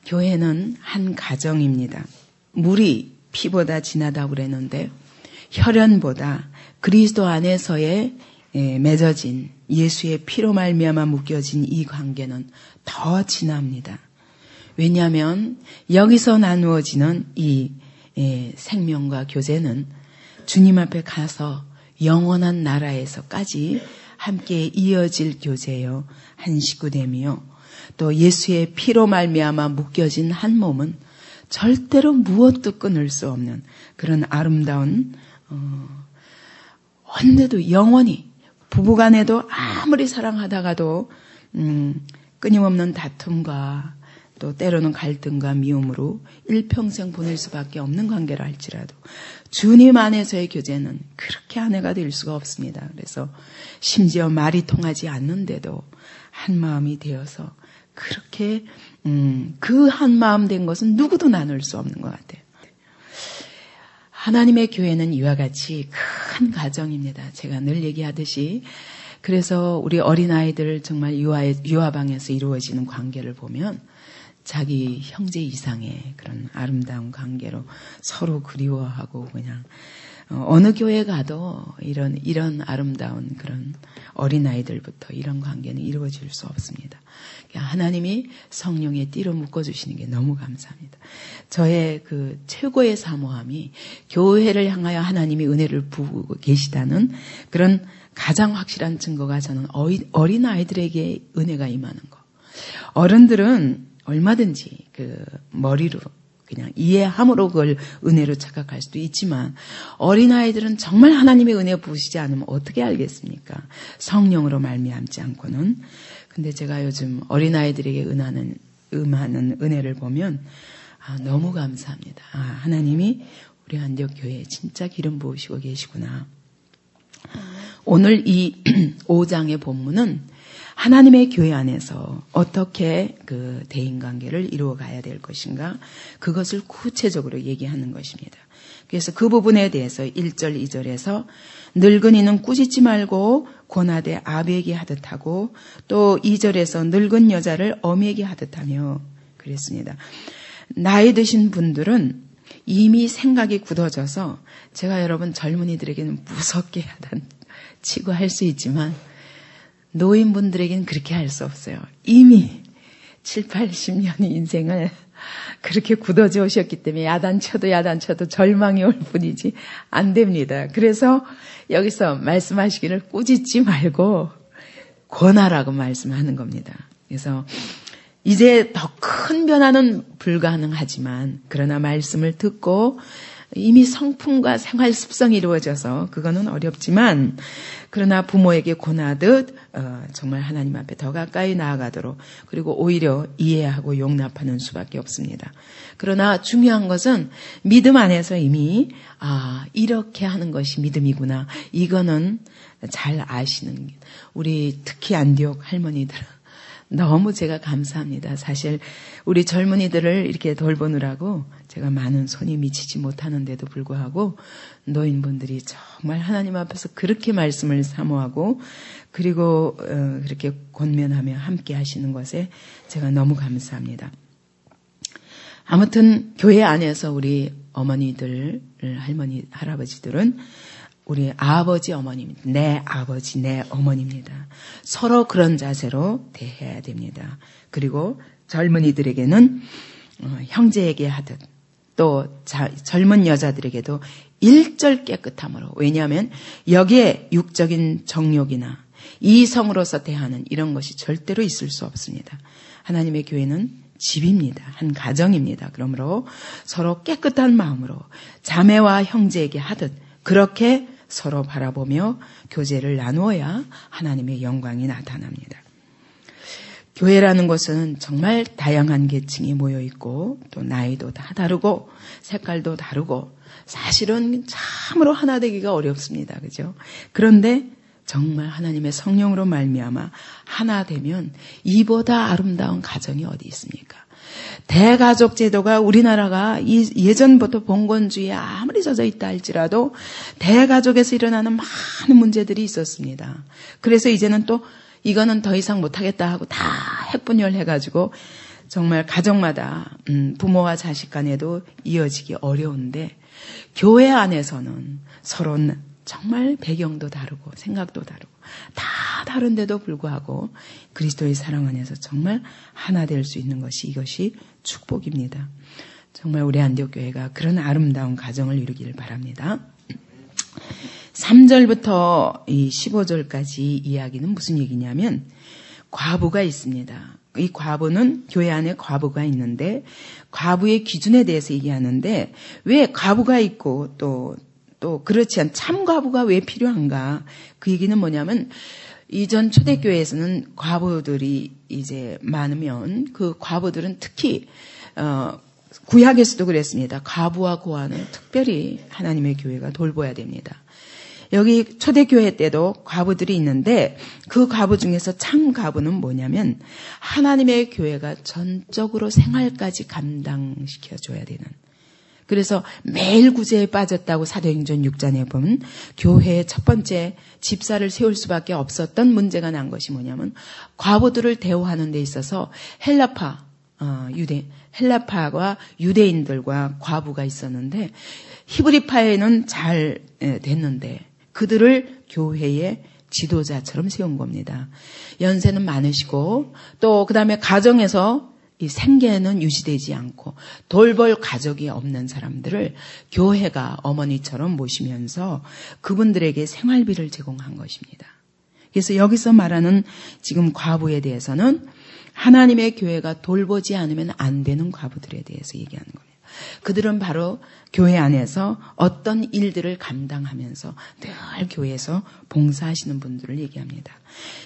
교회는 한 가정입니다. 물이 피보다 진하다고 그랬는데 혈연보다 그리스도 안에서의 맺어진 예수의 피로 말미암아 묶여진 이 관계는 더 진합니다. 왜냐하면 여기서 나누어지는 이 생명과 교제는 주님 앞에 가서 영원한 나라에서까지 함께 이어질 교제요, 한 식구됨이요. 또 예수의 피로 말미암아 묶여진 한 몸은 절대로 무엇도 끊을 수 없는 그런 아름다운 언제도 영원히 부부간에도 아무리 사랑하다가도 끊임없는 다툼과 또 때로는 갈등과 미움으로 일평생 보낼 수밖에 없는 관계라 할지라도 주님 안에서의 교제는 그렇게 아내가 될 수가 없습니다. 그래서 심지어 말이 통하지 않는데도 한 마음이 되어서 그렇게 그 한 마음 된 것은 누구도 나눌 수 없는 것 같아요. 하나님의 교회는 이와 같이 큰 가정입니다. 제가 늘 얘기하듯이 그래서 우리 어린아이들 정말 유아방에서 이루어지는 관계를 보면 자기 형제 이상의 그런 아름다운 관계로 서로 그리워하고 그냥 어느 교회 가도 이런 아름다운 그런 어린아이들부터 이런 관계는 이루어질 수 없습니다. 하나님이 성령의 띠로 묶어주시는 게 너무 감사합니다. 저의 그 최고의 사모함이 교회를 향하여 하나님이 은혜를 부고 계시다는 그런 가장 확실한 증거가 저는 어린아이들에게 은혜가 임하는 거. 어른들은 얼마든지 그 머리로 그냥 이해함으로 그걸 은혜로 착각할 수도 있지만 어린아이들은 정말 하나님의 은혜 부으시지 않으면 어떻게 알겠습니까? 성령으로 말미암지 않고는. 근데 제가 요즘 어린아이들에게 임하는 은혜를 보면 너무 감사합니다. 하나님이 우리 안디옥 교회에 진짜 기름 부으시고 계시구나. 오늘 이 5장의 본문은 하나님의 교회 안에서 어떻게 그 대인관계를 이루어 가야 될 것인가 그것을 구체적으로 얘기하는 것입니다. 그래서 그 부분에 대해서 1절, 2절에서 늙은이는 꾸짖지 말고 권하되 아비에게 하듯 하고 또 2절에서 늙은 여자를 어미에게 하듯 하며 그랬습니다. 나이 드신 분들은 이미 생각이 굳어져서 제가 여러분 젊은이들에게는 무섭게 치고 할 수 있지만 노인분들에게는 그렇게 할 수 없어요. 이미 7, 80년의 인생을 그렇게 굳어져 오셨기 때문에 야단쳐도 절망이 올 뿐이지 안 됩니다. 그래서 여기서 말씀하시기를 꾸짖지 말고 권하라고 말씀하는 겁니다. 그래서 이제 더 큰 변화는 불가능하지만 그러나 말씀을 듣고 이미 성품과 생활 습성이 이루어져서 그거는 어렵지만 그러나 부모에게 권하듯 정말 하나님 앞에 더 가까이 나아가도록 그리고 오히려 이해하고 용납하는 수밖에 없습니다. 그러나 중요한 것은 믿음 안에서 이미 이렇게 하는 것이 믿음이구나. 이거는 잘 아시는 우리 특히 안디옥 할머니들 너무 제가 감사합니다. 사실 우리 젊은이들을 이렇게 돌보느라고 제가 많은 손이 미치지 못하는데도 불구하고 노인분들이 정말 하나님 앞에서 그렇게 말씀을 사모하고 그리고 그렇게 권면하며 함께 하시는 것에 제가 너무 감사합니다. 아무튼 교회 안에서 우리 어머니들, 할머니, 할아버지들은 우리 아버지, 어머니입니다. 내 아버지, 내 어머니입니다. 서로 그런 자세로 대해야 됩니다. 그리고 젊은이들에게는 형제에게 하듯 또 젊은 여자들에게도 일절 깨끗함으로 왜냐하면 여기에 육적인 정욕이나 이성으로서 대하는 이런 것이 절대로 있을 수 없습니다. 하나님의 교회는 집입니다. 한 가정입니다. 그러므로 서로 깨끗한 마음으로 자매와 형제에게 하듯 그렇게 서로 바라보며 교제를 나누어야 하나님의 영광이 나타납니다. 교회라는 것은 정말 다양한 계층이 모여 있고 또 나이도 다 다르고 색깔도 다르고 사실은 참으로 하나 되기가 어렵습니다. 그죠? 그런데 정말 하나님의 성령으로 말미암아 하나 되면 이보다 아름다운 가정이 어디 있습니까? 대가족 제도가 우리나라가 예전부터 봉건주의에 아무리 젖어 있다 할지라도 대가족에서 일어나는 많은 문제들이 있었습니다. 그래서 이제는 또 이거는 더 이상 못하겠다 하고 다 핵분열해가지고 정말 가정마다 부모와 자식 간에도 이어지기 어려운데 교회 안에서는 서로는 정말 배경도 다르고 생각도 다르고 다 다른데도 불구하고 그리스도의 사랑 안에서 정말 하나 될 수 있는 것이 이것이 축복입니다. 정말 우리 안디옥 교회가 그런 아름다운 가정을 이루기를 바랍니다. 3절부터 이 15절까지 이야기는 무슨 얘기냐면 과부가 있습니다. 이 과부는 교회 안에 과부가 있는데 과부의 기준에 대해서 얘기하는데 왜 과부가 있고 또 그렇지 않은 참 과부가 왜 필요한가? 그 얘기는 뭐냐면 이전 초대교회에서는 과부들이 이제 많으면 그 과부들은 특히 구약에서도 그랬습니다. 과부와 고아는 특별히 하나님의 교회가 돌봐야 됩니다. 여기 초대교회 때도 과부들이 있는데 그 과부 중에서 참 과부는 뭐냐면 하나님의 교회가 전적으로 생활까지 감당시켜줘야 되는. 그래서 매일 구제에 빠졌다고 사도행전 6장에 보면 교회의 첫 번째 집사를 세울 수밖에 없었던 문제가 난 것이 뭐냐면 과부들을 대우하는 데 있어서 헬라파와 유대인들과 과부가 있었는데 히브리파에는 잘 됐는데 그들을 교회의 지도자처럼 세운 겁니다. 연세는 많으시고 또 그다음에 가정에서 이 생계는 유지되지 않고 돌볼 가족이 없는 사람들을 교회가 어머니처럼 모시면서 그분들에게 생활비를 제공한 것입니다. 그래서 여기서 말하는 지금 과부에 대해서는 하나님의 교회가 돌보지 않으면 안 되는 과부들에 대해서 얘기하는 겁니다. 그들은 바로 교회 안에서 어떤 일들을 감당하면서 늘 교회에서 봉사하시는 분들을 얘기합니다.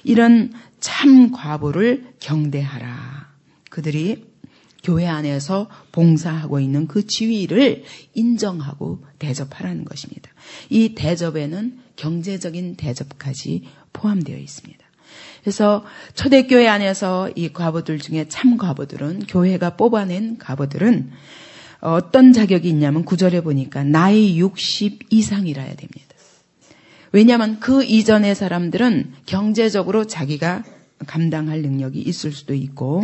이런 참 과부를 경대하라. 그들이 교회 안에서 봉사하고 있는 그 지위를 인정하고 대접하라는 것입니다. 이 대접에는 경제적인 대접까지 포함되어 있습니다. 그래서 초대교회 안에서 이 과부들 중에 참 과부들은 교회가 뽑아낸 과부들은 어떤 자격이 있냐면 9절에 보니까 나이 60 이상이라야 됩니다. 왜냐하면 그 이전의 사람들은 경제적으로 자기가 감당할 능력이 있을 수도 있고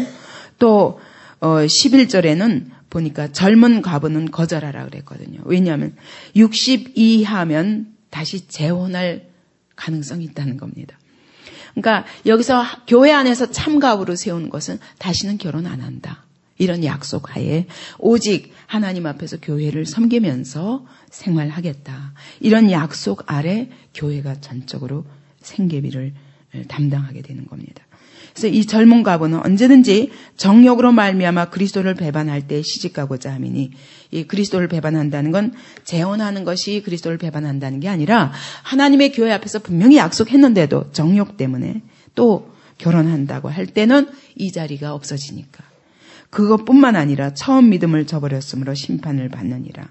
또 11절에는 보니까 젊은 과부는 거절하라 그랬거든요. 왜냐하면 60 이하면 다시 재혼할 가능성이 있다는 겁니다. 그러니까 여기서 교회 안에서 참가부로 세우는 것은 다시는 결혼 안 한다. 이런 약속 하에 오직 하나님 앞에서 교회를 섬기면서 생활하겠다. 이런 약속 아래 교회가 전적으로 생계비를 담당하게 되는 겁니다. 그래서 이 젊은 과부는 언제든지 정욕으로 말미암아 그리스도를 배반할 때 시집가고자 함이니 이 그리스도를 배반한다는 건 재혼하는 것이 그리스도를 배반한다는 게 아니라 하나님의 교회 앞에서 분명히 약속했는데도 정욕 때문에 또 결혼한다고 할 때는 이 자리가 없어지니까 그것뿐만 아니라 처음 믿음을 저버렸으므로 심판을 받느니라.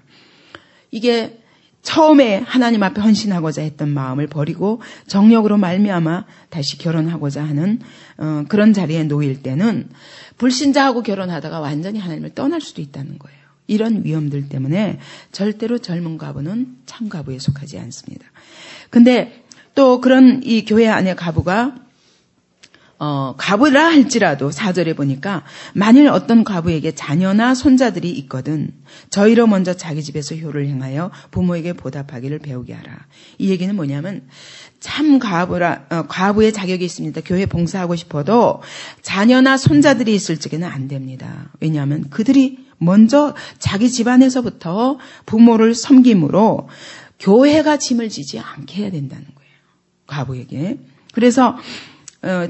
이게 처음에 하나님 앞에 헌신하고자 했던 마음을 버리고 정욕으로 말미암아 다시 결혼하고자 하는 그런 자리에 놓일 때는 불신자하고 결혼하다가 완전히 하나님을 떠날 수도 있다는 거예요. 이런 위험들 때문에 절대로 젊은 과부는 참 과부에 속하지 않습니다. 근데 또 그런 이 교회 안의 과부가 과부라 할지라도 4절에 보니까 만일 어떤 과부에게 자녀나 손자들이 있거든 저희로 먼저 자기 집에서 효를 행하여 부모에게 보답하기를 배우게 하라. 이 얘기는 뭐냐면 참 과부의 자격이 있습니다. 교회 봉사하고 싶어도 자녀나 손자들이 있을 적에는 안 됩니다. 왜냐하면 그들이 먼저 자기 집안에서부터 부모를 섬김으로 교회가 짐을 지지 않게 해야 된다는 거예요. 과부에게. 그래서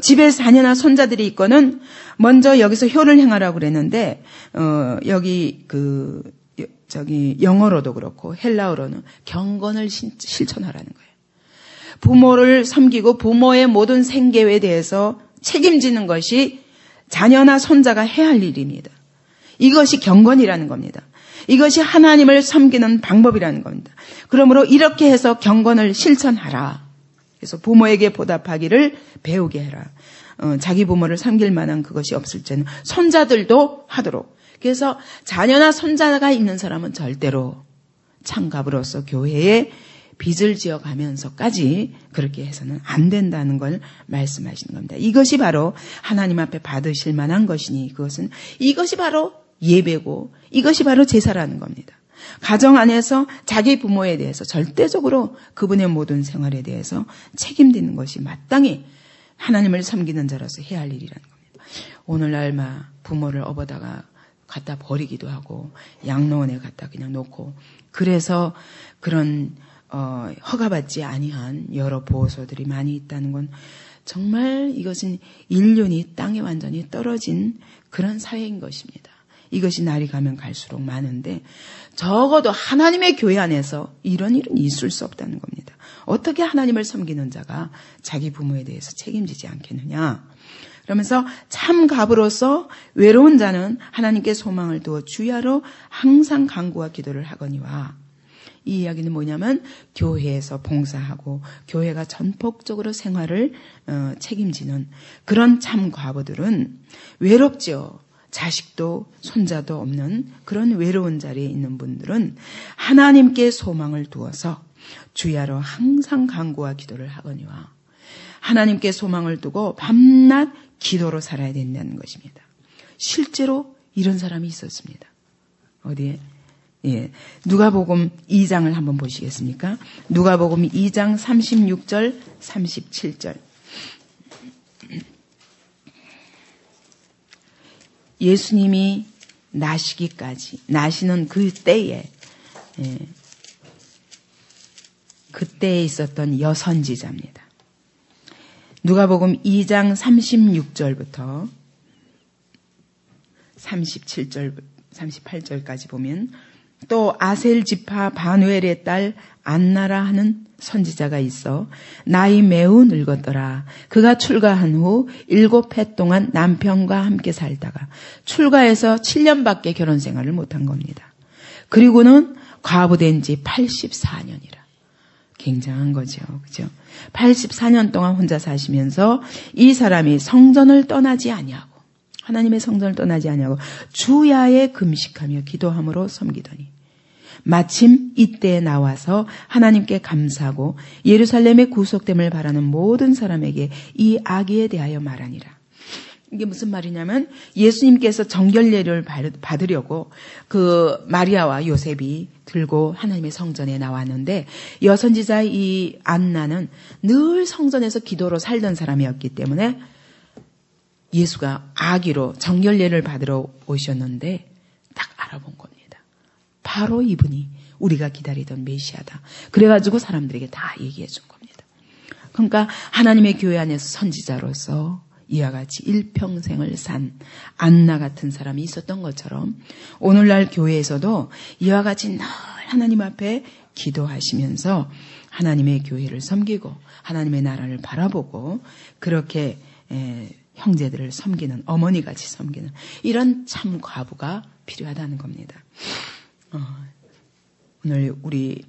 집에 자녀나 손자들이 있거는 먼저 여기서 효를 행하라고 그랬는데 여기 영어로도 그렇고 헬라어로는 경건을 실천하라는 거예요. 부모를 섬기고 부모의 모든 생계에 대해서 책임지는 것이 자녀나 손자가 해야 할 일입니다. 이것이 경건이라는 겁니다. 이것이 하나님을 섬기는 방법이라는 겁니다. 그러므로 이렇게 해서 경건을 실천하라. 그래서 부모에게 보답하기를 배우게 해라. 자기 부모를 섬길 만한 그것이 없을 때는 손자들도 하도록. 그래서 자녀나 손자가 있는 사람은 절대로 참갑으로서 교회에 빚을 지어 가면서까지 그렇게 해서는 안 된다는 걸 말씀하시는 겁니다. 이것이 바로 하나님 앞에 받으실 만한 것이니 이것이 바로 예배고 이것이 바로 제사라는 겁니다. 가정 안에서 자기 부모에 대해서 절대적으로 그분의 모든 생활에 대해서 책임지는 것이 마땅히 하나님을 섬기는 자로서 해야 할 일이라는 겁니다. 오늘날 부모를 업어다가 갖다 버리기도 하고 양로원에 갖다 그냥 놓고 그래서 그런 허가받지 아니한 여러 보호소들이 많이 있다는 건 정말 이것은 인륜이 땅에 완전히 떨어진 그런 사회인 것입니다. 이것이 날이 가면 갈수록 많은데 적어도 하나님의 교회 안에서 이런 일은 있을 수 없다는 겁니다. 어떻게 하나님을 섬기는 자가 자기 부모에 대해서 책임지지 않겠느냐. 그러면서 참 갑으로서 외로운 자는 하나님께 소망을 두어 주야로 항상 간구와 기도를 하거니와. 이 이야기는 뭐냐면 교회에서 봉사하고 교회가 전폭적으로 생활을 책임지는 그런 참 과부들은 외롭지요. 자식도 손자도 없는 그런 외로운 자리에 있는 분들은 하나님께 소망을 두어서 주야로 항상 간구와 기도를 하거니와. 하나님께 소망을 두고 밤낮 기도로 살아야 된다는 것입니다. 실제로 이런 사람이 있었습니다. 어디에? 누가복음 2장을 한번 보시겠습니까? 누가복음 2장 36절, 37절. 예수님이 나시는 그 때에, 그때에 있었던 여선지자입니다. 누가복음 2장 36절부터 38절까지 보면 또 아셀 지파 바누엘의 딸 안나라 하는 선지자가 있어 나이 매우 늙었더라. 그가 출가한 후 7해 동안 남편과 함께 살다가 출가해서 7년밖에 결혼 생활을 못한 겁니다. 그리고는 과부된 지 84년이라. 굉장한 거죠. 그죠? 84년 동안 혼자 사시면서 이 사람이 성전을 떠나지 아니하고 하나님의 성전을 떠나지 아니하고 주야에 금식하며 기도함으로 섬기더니 마침 이때에 나와서 하나님께 감사하고 예루살렘의 구속됨을 바라는 모든 사람에게 이 악의에 대하여 말하니라. 이게 무슨 말이냐면 예수님께서 정결 예를 받으려고 그 마리아와 요셉이 들고 하나님의 성전에 나왔는데 여선지자 이 안나는 늘 성전에서 기도로 살던 사람이었기 때문에 예수가 악의로 정결 예를 받으러 오셨는데 딱 알아본 겁니다. 바로 이분이 우리가 기다리던 메시아다. 그래가지고 사람들에게 다 얘기해 준 겁니다. 그러니까 하나님의 교회 안에서 선지자로서 이와 같이 일평생을 산 안나 같은 사람이 있었던 것처럼 오늘날 교회에서도 이와 같이 늘 하나님 앞에 기도하시면서 하나님의 교회를 섬기고 하나님의 나라를 바라보고 그렇게 형제들을 섬기는 어머니같이 섬기는 이런 참 과부가 필요하다는 겁니다. 오늘 우리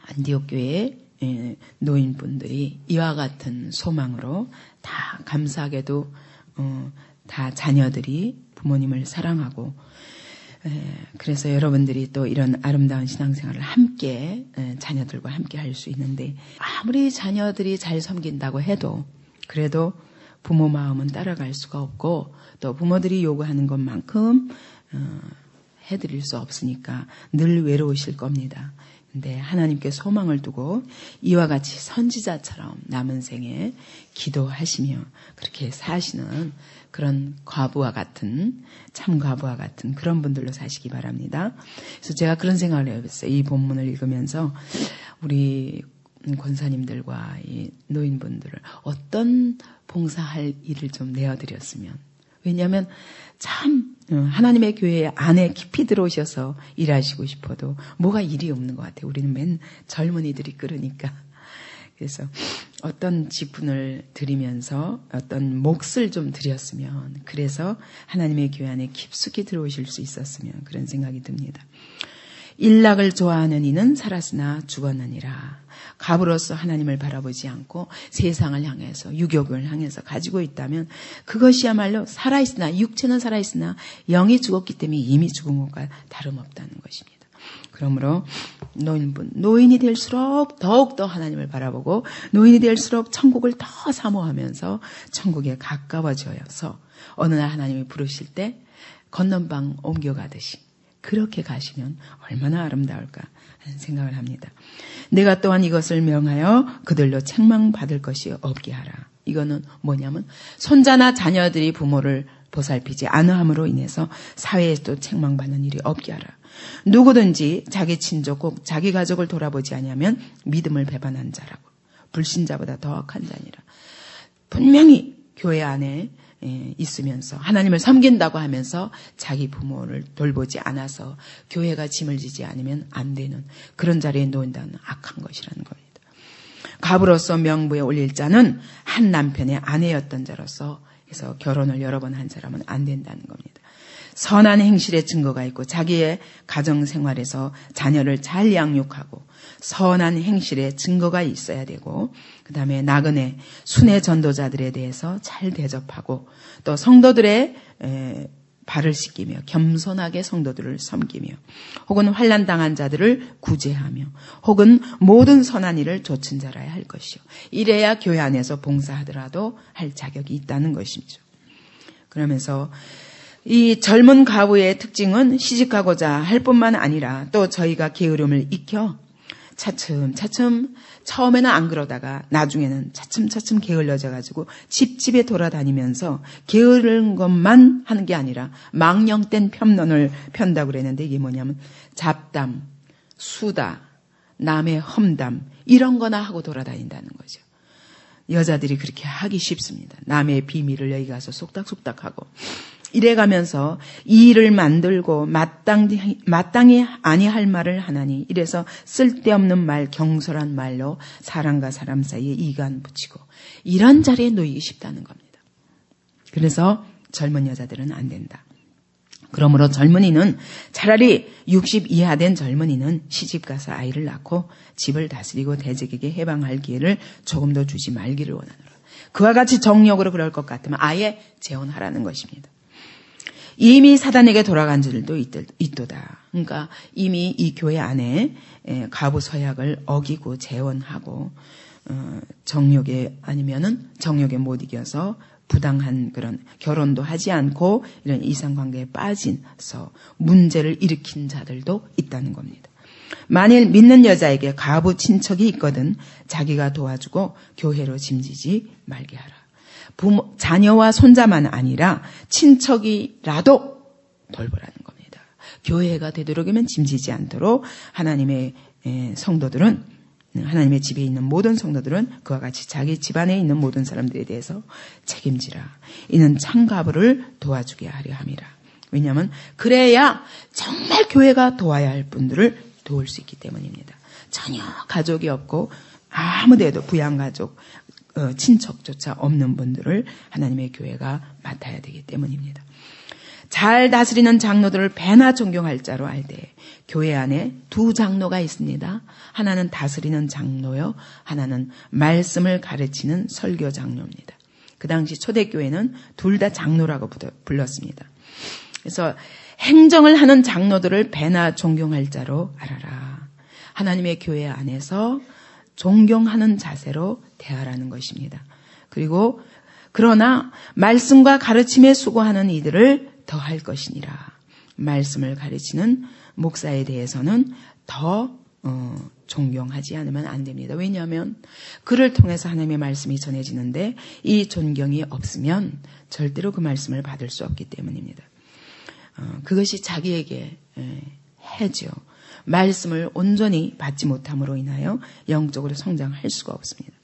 안디옥 교회 노인분들이 이와 같은 소망으로 다 감사하게도 다 자녀들이 부모님을 사랑하고 그래서 여러분들이 또 이런 아름다운 신앙생활을 함께 자녀들과 함께 할 수 있는데 아무리 자녀들이 잘 섬긴다고 해도 그래도 부모 마음은 따라갈 수가 없고 또 부모들이 요구하는 것만큼 해드릴 수 없으니까 늘 외로우실 겁니다. 근데 하나님께 소망을 두고 이와 같이 선지자처럼 남은 생에 기도하시며 그렇게 사시는 그런 과부와 같은 참 과부와 같은 그런 분들로 사시기 바랍니다. 그래서 제가 그런 생각을 해봤어요. 이 본문을 읽으면서 우리 권사님들과 이 노인분들을 어떤 봉사할 일을 좀 내어드렸으면 왜냐하면 참 하나님의 교회 안에 깊이 들어오셔서 일하시고 싶어도 뭐가 일이 없는 것 같아요. 우리는 맨 젊은이들이 끓으니까. 그래서 어떤 직분을 드리면서 어떤 몫을 좀 드렸으면 그래서 하나님의 교회 안에 깊숙이 들어오실 수 있었으면 그런 생각이 듭니다. 일락을 좋아하는 이는 살았으나 죽었느니라. 갑으로서 하나님을 바라보지 않고 세상을 향해서 유욕을 향해서 가지고 있다면 그것이야말로 살아있으나 육체는 살아있으나 영이 죽었기 때문에 이미 죽은 것과 다름없다는 것입니다. 그러므로 노인이 될수록 더욱더 하나님을 바라보고 노인이 될수록 천국을 더 사모하면서 천국에 가까워져서 어느 날 하나님이 부르실 때 건넌방 옮겨가듯이 그렇게 가시면 얼마나 아름다울까 하는 생각을 합니다. 내가 또한 이것을 명하여 그들로 책망받을 것이 없게 하라. 이거는 뭐냐면 손자나 자녀들이 부모를 보살피지 않음으로 인해서 사회에서도 책망받는 일이 없게 하라. 누구든지 자기 친족 꼭 자기 가족을 돌아보지 아니하면 믿음을 배반한 자라고 불신자보다 더 악한 자니라. 분명히 교회 안에 있으면서 하나님을 섬긴다고 하면서 자기 부모를 돌보지 않아서 교회가 짐을 지지 않으면 안 되는 그런 자리에 놓인다는 악한 것이라는 겁니다. 갑으로서 명부에 올릴 자는 한 남편의 아내였던 자로서 해서 결혼을 여러 번 한 사람은 안 된다는 겁니다. 선한 행실의 증거가 있고 자기의 가정생활에서 자녀를 잘 양육하고 선한 행실의 증거가 있어야 되고 그 다음에 나그네 순회 전도자들에 대해서 잘 대접하고 또 성도들의 발을 씻기며 겸손하게 성도들을 섬기며 혹은 환난 당한 자들을 구제하며 혹은 모든 선한 일을 좇은 자라야 할 것이요. 이래야 교회 안에서 봉사하더라도 할 자격이 있다는 것이죠. 그러면서 이 젊은 가부의 특징은 시집가고자 할 뿐만 아니라 또 저희가 게으름을 익혀 차츰차츰 처음에는 안 그러다가 나중에는 차츰차츰 게을러져 가지고 집집에 돌아다니면서 게으른 것만 하는 게 아니라 망령된 편론을 편다고 그랬는데 이게 뭐냐면 잡담, 수다, 남의 험담 이런 거나 하고 돌아다닌다는 거죠. 여자들이 그렇게 하기 쉽습니다. 남의 비밀을 여기 가서 속닥속닥하고 이래가면서 이 일을 만들고 마땅히 아니할 말을 하나니 이래서 쓸데없는 말 경솔한 말로 사람과 사람 사이에 이간 붙이고 이런 자리에 놓이기 쉽다는 겁니다. 그래서 젊은 여자들은 안 된다. 그러므로 젊은이는 차라리 60 이하 된 젊은이는 시집가서 아이를 낳고 집을 다스리고 대적에게 해방할 기회를 조금 더 주지 말기를 원하노라. 그와 같이 정력으로 그럴 것 같으면 아예 재혼하라는 것입니다. 이미 사단에게 돌아간 자들도 있도다. 그러니까 이미 이 교회 안에 가부 서약을 어기고 재혼하고 정욕에 아니면은 정욕에 못 이겨서 부당한 그런 결혼도 하지 않고 이런 이상관계에 빠져서 문제를 일으킨 자들도 있다는 겁니다. 만일 믿는 여자에게 가부 친척이 있거든 자기가 도와주고 교회로 짐지지 말게 하라. 부모, 자녀와 손자만 아니라 친척이라도 돌보라는 겁니다. 교회가 되도록이면 짐지지 않도록 하나님의 성도들은 하나님의 집에 있는 모든 성도들은 그와 같이 자기 집안에 있는 모든 사람들에 대해서 책임지라. 이는 참가부를 도와주게 하려 함이라. 왜냐하면 그래야 정말 교회가 도와야 할 분들을 도울 수 있기 때문입니다. 전혀 가족이 없고 아무데도 부양가족 친척조차 없는 분들을 하나님의 교회가 맡아야 되기 때문입니다. 잘 다스리는 장로들을 배나 존경할 자로 알되 교회 안에 두 장로가 있습니다. 하나는 다스리는 장로요, 하나는 말씀을 가르치는 설교 장로입니다. 그 당시 초대교회는 둘 다 장로라고 불렀습니다. 그래서 행정을 하는 장로들을 배나 존경할 자로 알아라. 하나님의 교회 안에서 존경하는 자세로 대하라는 것입니다. 그리고 그러나 말씀과 가르침에 수고하는 이들을 더할 것이니라. 말씀을 가르치는 목사에 대해서는 더 존경하지 않으면 안 됩니다. 왜냐하면 그를 통해서 하나님의 말씀이 전해지는데 이 존경이 없으면 절대로 그 말씀을 받을 수 없기 때문입니다. 그것이 자기에게 해죠. 말씀을 온전히 받지 못함으로 인하여 영적으로 성장할 수가 없습니다.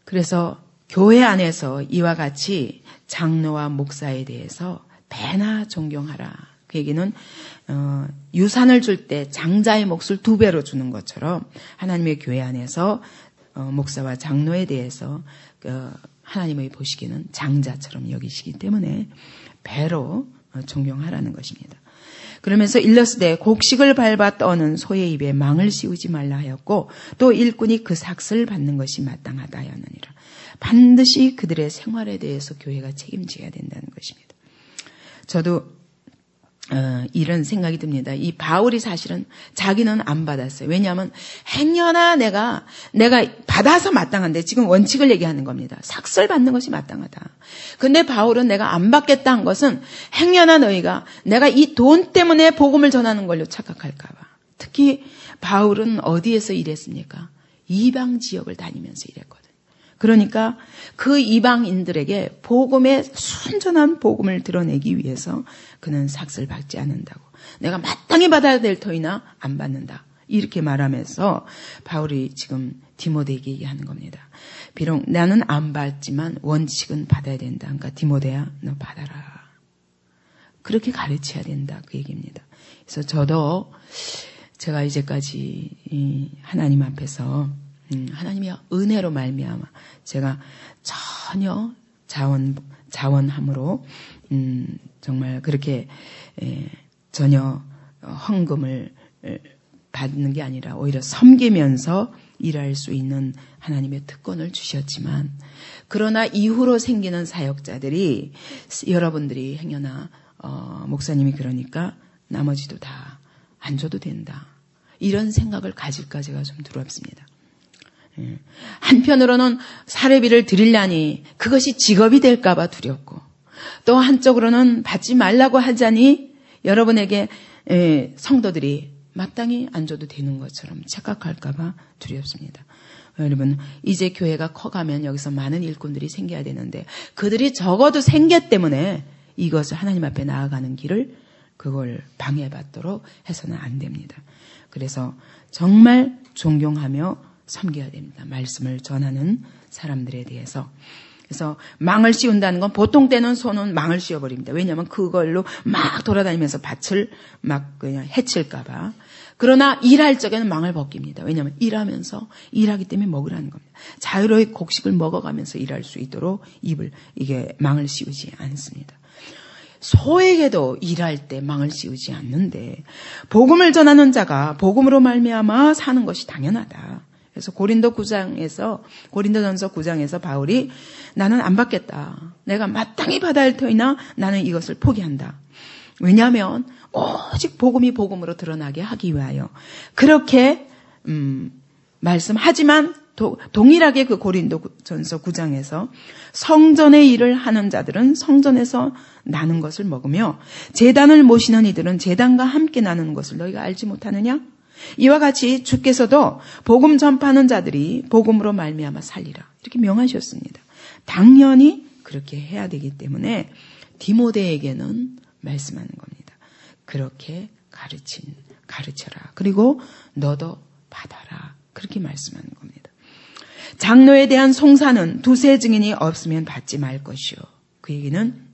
그래서 교회 안에서 이와 같이 장로와 목사에 대해서 배나 존경하라. 그 얘기는 유산을 줄 때 장자의 몫을 2배로 주는 것처럼 하나님의 교회 안에서 목사와 장로에 대해서 하나님의 보시기에는 장자처럼 여기시기 때문에 배로 존경하라는 것입니다. 그러면서 일러스되 곡식을 밟아 떠는 소의 입에 망을 씌우지 말라 하였고 또 일꾼이 그 삭슬 받는 것이 마땅하다 하였느니라. 반드시 그들의 생활에 대해서 교회가 책임져야 된다는 것입니다. 저도 이런 생각이 듭니다. 이 바울이 사실은 자기는 안 받았어요. 왜냐하면 행여나 내가 받아서 마땅한데, 지금 원칙을 얘기하는 겁니다. 삭설 받는 것이 마땅하다. 근데 바울은 내가 안 받겠다 한 것은 행여나 너희가 내가 이 돈 때문에 복음을 전하는 걸로 착각할까 봐. 특히 바울은 어디에서 일했습니까? 이방 지역을 다니면서 일했거든요. 그러니까 그 이방인들에게 복음의 순전한 복음을 드러내기 위해서 그는 삭슬 받지 않는다고. 내가 마땅히 받아야 될 터이나 안 받는다. 이렇게 말하면서 바울이 지금 디모데에게 얘기하는 겁니다. 비록 나는 안 받지만 원칙은 받아야 된다. 그러니까 디모데야, 너 받아라. 그렇게 가르쳐야 된다. 그 얘기입니다. 그래서 저도 제가 이제까지 하나님 앞에서 하나님의 은혜로 말미암아 제가 전혀 자원함으로 정말 그렇게 전혀 헌금을 받는 게 아니라 오히려 섬기면서 일할 수 있는 하나님의 특권을 주셨지만, 그러나 이후로 생기는 사역자들이 여러분들이 행여나 목사님이 그러니까 나머지도 다 안 줘도 된다, 이런 생각을 가질까 제가 좀 두렵습니다. 한편으로는 사례비를 드리려니 그것이 직업이 될까 봐 두렵고, 또 한쪽으로는 받지 말라고 하자니 여러분에게 성도들이 마땅히 안 줘도 되는 것처럼 착각할까 봐 두렵습니다. 여러분, 이제 교회가 커가면 여기서 많은 일꾼들이 생겨야 되는데, 그들이 적어도 생계 때문에 이것을 하나님 앞에 나아가는 길을 그걸 방해받도록 해서는 안 됩니다. 그래서 정말 존경하며 섬겨야 됩니다. 말씀을 전하는 사람들에 대해서. 그래서 망을 씌운다는 건 보통 때는 손은 망을 씌워버립니다. 왜냐하면 그걸로 막 돌아다니면서 밭을 막 그냥 해칠까 봐. 그러나 일할 적에는 망을 벗깁니다. 왜냐하면 일하면서 일하기 때문에 먹으라는 겁니다. 자유로이 곡식을 먹어가면서 일할 수 있도록 이게 망을 씌우지 않습니다. 소에게도 일할 때 망을 씌우지 않는데, 복음을 전하는 자가 복음으로 말미암아 사는 것이 당연하다. 그래서 고린도전서 9장에서 바울이 나는 안 받겠다. 내가 마땅히 받아야 할 터이나 나는 이것을 포기한다. 왜냐하면 오직 복음이 복음으로 드러나게 하기 위하여 그렇게 말씀하지만 동일하게 그 고린도전서 9장에서 성전의 일을 하는 자들은 성전에서 나는 것을 먹으며 제단을 모시는 이들은 제단과 함께 나누는 것을 너희가 알지 못하느냐? 이와 같이 주께서도 복음 전파하는 자들이 복음으로 말미암아 살리라, 이렇게 명하셨습니다. 당연히 그렇게 해야 되기 때문에 디모데에게는 말씀하는 겁니다. 그렇게 가르쳐라. 그리고 너도 받아라. 그렇게 말씀하는 겁니다. 장로에 대한 송사는 두세 증인이 없으면 받지 말 것이요. 그 얘기는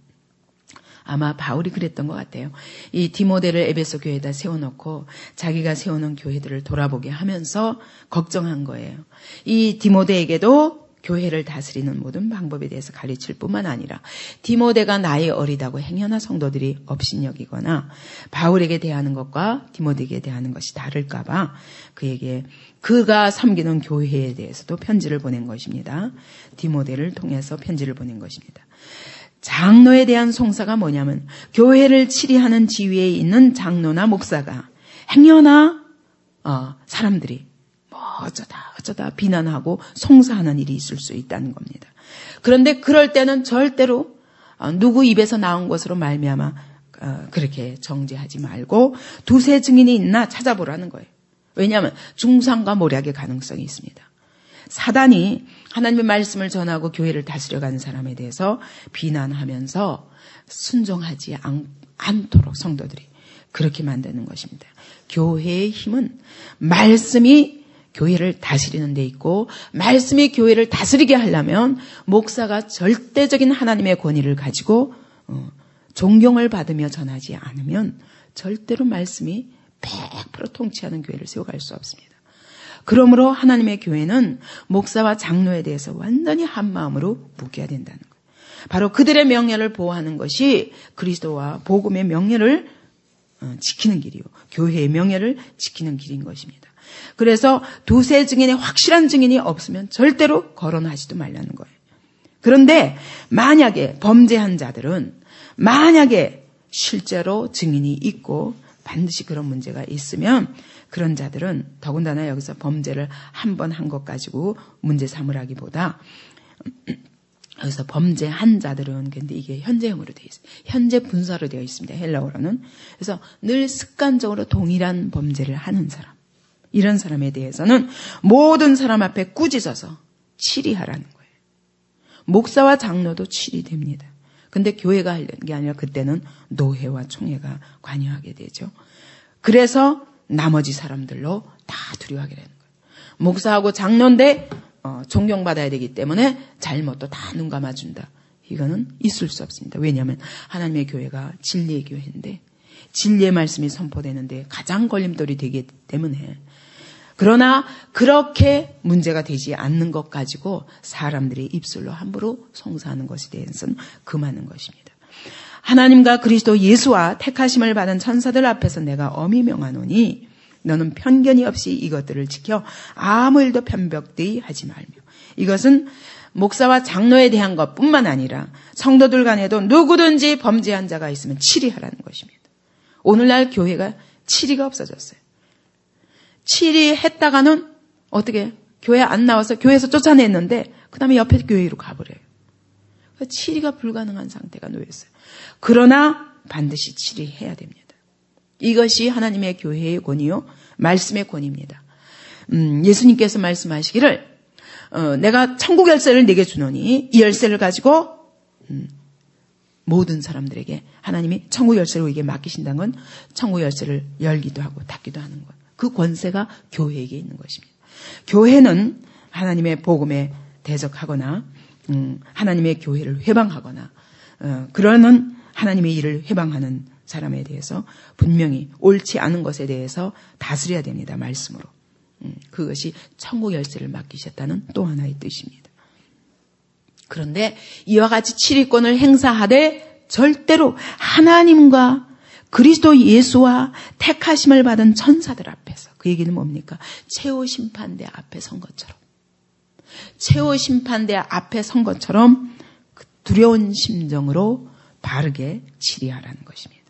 아마 바울이 그랬던 것 같아요. 이 디모데를 에베소 교회에다 세워놓고 자기가 세우는 교회들을 돌아보게 하면서 걱정한 거예요. 이 디모데에게도 교회를 다스리는 모든 방법에 대해서 가르칠 뿐만 아니라 디모데가 나이 어리다고 행여나 성도들이 업신여기거나 바울에게 대하는 것과 디모데에게 대하는 것이 다를까 봐 그에게 그가 섬기는 교회에 대해서도 편지를 보낸 것입니다. 디모데를 통해서 편지를 보낸 것입니다. 장로에 대한 송사가 뭐냐면, 교회를 치리하는 지위에 있는 장로나 목사가 행여나 사람들이 어쩌다 비난하고 송사하는 일이 있을 수 있다는 겁니다. 그런데 그럴 때는 절대로 누구 입에서 나온 것으로 말미암아 그렇게 정죄하지 말고 두세 증인이 있나 찾아보라는 거예요. 왜냐하면 중상과 모략의 가능성이 있습니다. 사단이 하나님의 말씀을 전하고 교회를 다스려가는 사람에 대해서 비난하면서 순종하지 않도록 성도들이 그렇게 만드는 것입니다. 교회의 힘은 말씀이 교회를 다스리는 데 있고, 말씀이 교회를 다스리게 하려면 목사가 절대적인 하나님의 권위를 가지고 존경을 받으며 전하지 않으면 절대로 말씀이 100% 통치하는 교회를 세워갈 수 없습니다. 그러므로 하나님의 교회는 목사와 장로에 대해서 완전히 한마음으로 묶여야 된다는 거예요. 바로 그들의 명예를 보호하는 것이 그리스도와 복음의 명예를 지키는 길이요, 교회의 명예를 지키는 길인 것입니다. 그래서 두세 증인의 확실한 증인이 없으면 절대로 거론하지도 말라는 거예요. 그런데 만약에 범죄한 자들은 만약에 실제로 증인이 있고 반드시 그런 문제가 있으면 그런 자들은 더군다나 여기서 범죄를 한 번 한 것 가지고 문제 삼으라기보다 여기서 범죄한 자들은 근데 이게 현재형으로 되어 있어요. 현재 분사로 되어 있습니다. 헬라어로는. 그래서 늘 습관적으로 동일한 범죄를 하는 사람. 이런 사람에 대해서는 모든 사람 앞에 꾸짖어서 치리하라는 거예요. 목사와 장로도 치리됩니다. 근데 교회가 하려는 게 아니라 그때는 노회와 총회가 관여하게 되죠. 그래서 나머지 사람들로 다 두려워하게 되는 거예요. 목사하고 장로인데 존경받아야 되기 때문에 잘못도 다 눈 감아준다. 이거는 있을 수 없습니다. 왜냐하면 하나님의 교회가 진리의 교회인데 진리의 말씀이 선포되는데 가장 걸림돌이 되기 때문에 그러나 그렇게 문제가 되지 않는 것 가지고 사람들이 입술로 함부로 송사하는 것에 대해서는 금하는 것입니다. 하나님과 그리스도 예수와 택하심을 받은 천사들 앞에서 내가 엄히 명하노니 너는 편견이 없이 이것들을 지켜 아무 일도 편벽되이 하지 말며. 이것은 목사와 장로에 대한 것뿐만 아니라 성도들 간에도 누구든지 범죄한 자가 있으면 치리하라는 것입니다. 오늘날 교회가 치리가 없어졌어요. 치리했다가는 어떻게 교회 안 나와서 교회에서 쫓아냈는데 그 다음에 옆에 교회로 가버려요. 치리가 불가능한 상태가 놓였어요. 그러나 반드시 치리해야 됩니다. 이것이 하나님의 교회의 권위요 말씀의 권위입니다. 예수님께서 말씀하시기를 내가 천국 열쇠를 내게 주노니 이 열쇠를 가지고 모든 사람들에게 하나님이 천국 열쇠를 우리에게 맡기신다는 건 천국 열쇠를 열기도 하고 닫기도 하는 것. 그 권세가 교회에게 있는 것입니다. 교회는 하나님의 복음에 대적하거나 하나님의 교회를 회방하거나 그러는 하나님의 일을 회방하는 사람에 대해서 분명히 옳지 않은 것에 대해서 다스려야 됩니다. 말씀으로. 그것이 천국 열쇠를 맡기셨다는 또 하나의 뜻입니다. 그런데 이와 같이 치리권을 행사하되 절대로 하나님과 그리스도 예수와 택하심을 받은 천사들 앞에서 그 얘기는 뭡니까? 최후 심판대 앞에 선 것처럼 최후 심판대 앞에 선 것처럼 두려운 심정으로 바르게 치리하라는 것입니다.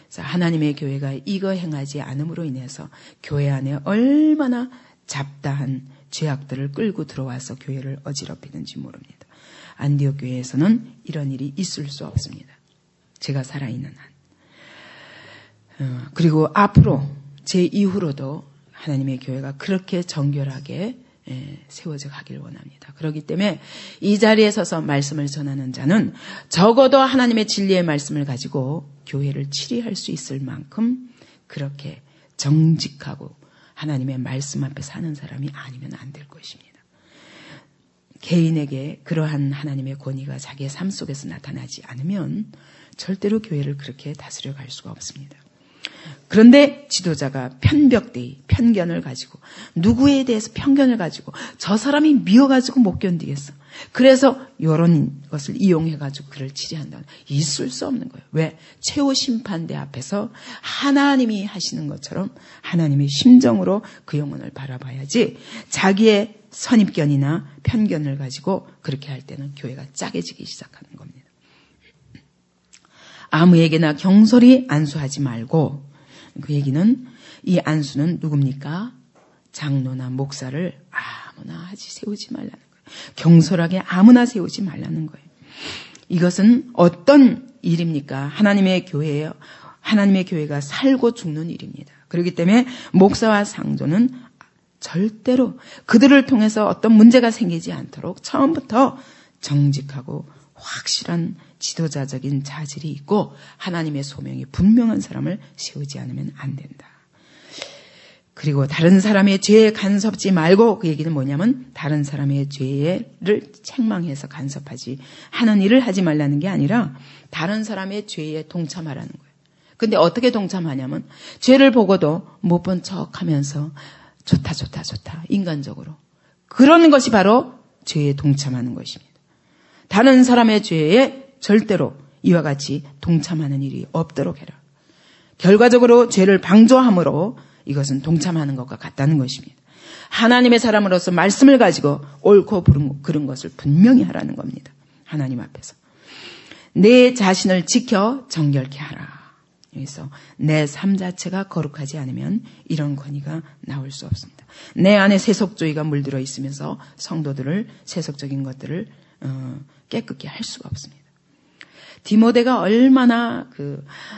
그래서 하나님의 교회가 이거 행하지 않음으로 인해서 교회 안에 얼마나 잡다한 죄악들을 끌고 들어와서 교회를 어지럽히는지 모릅니다. 안디옥 교회에서는 이런 일이 있을 수 없습니다. 제가 살아있는 한. 그리고 앞으로 제 이후로도 하나님의 교회가 그렇게 정결하게 세워져 가기를 원합니다. 그렇기 때문에 이 자리에 서서 말씀을 전하는 자는 적어도 하나님의 진리의 말씀을 가지고 교회를 치리할 수 있을 만큼 그렇게 정직하고 하나님의 말씀 앞에 사는 사람이 아니면 안 될 것입니다. 개인에게 그러한 하나님의 권위가 자기의 삶 속에서 나타나지 않으면 절대로 교회를 그렇게 다스려 갈 수가 없습니다. 그런데 지도자가 편벽대의 편견을 가지고 누구에 대해서 편견을 가지고 저 사람이 미워가지고 못 견디겠어. 그래서 이런 것을 이용해가지고 그를 치리한다. 있을 수 없는 거예요. 왜? 최후 심판대 앞에서 하나님이 하시는 것처럼 하나님의 심정으로 그 영혼을 바라봐야지 자기의 선입견이나 편견을 가지고 그렇게 할 때는 교회가 짜게지기 시작하는 겁니다. 아무에게나 경솔히 안수하지 말고 그 얘기는 이 안수는 누굽니까? 장로나 목사를 아무나 세우지 말라는 거예요. 경솔하게 아무나 세우지 말라는 거예요. 이것은 어떤 일입니까? 하나님의 교회가 살고 죽는 일입니다. 그렇기 때문에 목사와 상조는 절대로 그들을 통해서 어떤 문제가 생기지 않도록 처음부터 정직하고 확실한 지도자적인 자질이 있고 하나님의 소명이 분명한 사람을 세우지 않으면 안 된다. 그리고 다른 사람의 죄에 간섭지 말고 그 얘기는 뭐냐면 다른 사람의 죄를 책망해서 간섭하지 하는 일을 하지 말라는 게 아니라 다른 사람의 죄에 동참하라는 거예요. 근데 어떻게 동참하냐면 죄를 보고도 못 본 척하면서 좋다 인간적으로 그러는 것이 바로 죄에 동참하는 것입니다. 다른 사람의 죄에 절대로 이와 같이 동참하는 일이 없도록 해라. 결과적으로 죄를 방조함으로 이것은 동참하는 것과 같다는 것입니다. 하나님의 사람으로서 말씀을 가지고 옳고 그른 것을 분명히 하라는 겁니다. 하나님 앞에서. 내 자신을 지켜 정결케 하라. 여기서 내 삶 자체가 거룩하지 않으면 이런 권위가 나올 수 없습니다. 내 안에 세속주의가 물들어 있으면서 성도들을 세속적인 것들을 깨끗게 할 수가 없습니다. 디모데가 얼마나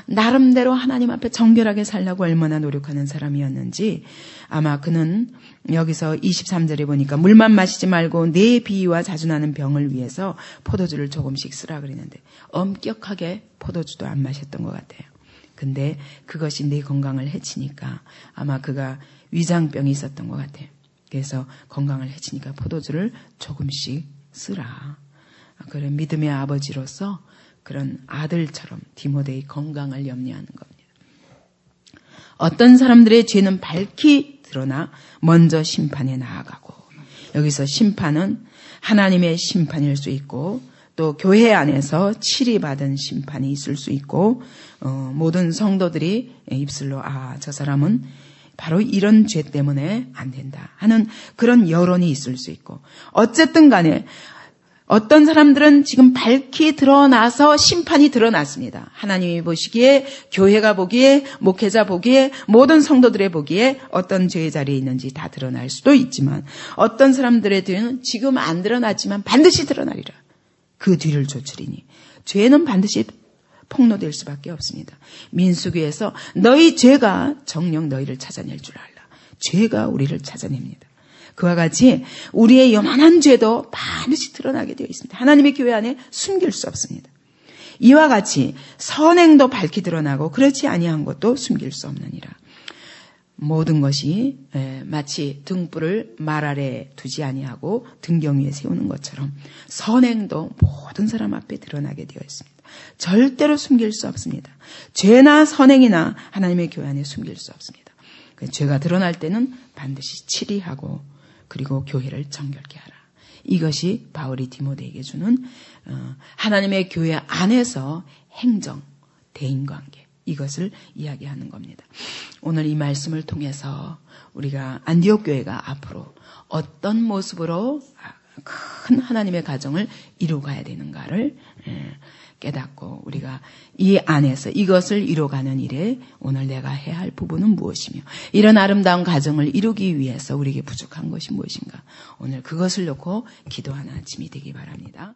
나름대로 하나님 앞에 정결하게 살려고 얼마나 노력하는 사람이었는지 아마 그는 여기서 23절에 보니까 물만 마시지 말고 내 비위와 자주 나는 병을 위해서 포도주를 조금씩 쓰라 그랬는데 엄격하게 포도주도 안 마셨던 것 같아요. 근데 그것이 내 건강을 해치니까 아마 그가 위장병이 있었던 것 같아요. 그래서 건강을 해치니까 포도주를 조금씩 쓰라. 그런 믿음의 아버지로서 그런 아들처럼 디모데의 건강을 염려하는 겁니다. 어떤 사람들의 죄는 밝히 드러나 먼저 심판에 나아가고 여기서 심판은 하나님의 심판일 수 있고 또 교회 안에서 치리받은 심판이 있을 수 있고 모든 성도들이 입술로 저 사람은 바로 이런 죄 때문에 안 된다 하는 그런 여론이 있을 수 있고 어쨌든 간에 어떤 사람들은 지금 밝히 드러나서 심판이 드러났습니다. 하나님이 보시기에 교회가 보기에 목회자 보기에 모든 성도들의 보기에 어떤 죄의 자리에 있는지 다 드러날 수도 있지만 어떤 사람들의 뒤는 지금 안 드러났지만 반드시 드러나리라. 그 뒤를 쫓으리니 죄는 반드시 폭로될 수밖에 없습니다. 민수기에서 너희 죄가 정녕 너희를 찾아낼 줄 알라. 죄가 우리를 찾아냅니다. 그와 같이 우리의 요만한 죄도 반드시 드러나게 되어 있습니다. 하나님의 교회 안에 숨길 수 없습니다. 이와 같이 선행도 밝히 드러나고 그렇지 아니한 것도 숨길 수 없느니라. 모든 것이 마치 등불을 말 아래 두지 아니하고 등경 위에 세우는 것처럼 선행도 모든 사람 앞에 드러나게 되어 있습니다. 절대로 숨길 수 없습니다. 죄나 선행이나 하나님의 교회 안에 숨길 수 없습니다. 죄가 드러날 때는 반드시 치리하고 그리고 교회를 정결케 하라. 이것이 바울이 디모데에게 주는 하나님의 교회 안에서 행정, 대인관계 이것을 이야기하는 겁니다. 오늘 이 말씀을 통해서 우리가 안디옥 교회가 앞으로 어떤 모습으로 큰 하나님의 가정을 이루어가야 되는가를 깨닫고 우리가 이 안에서 이것을 이루어가는 일에 오늘 내가 해야 할 부분은 무엇이며 이런 아름다운 가정을 이루기 위해서 우리에게 부족한 것이 무엇인가 오늘 그것을 놓고 기도하는 아침이 되기 바랍니다.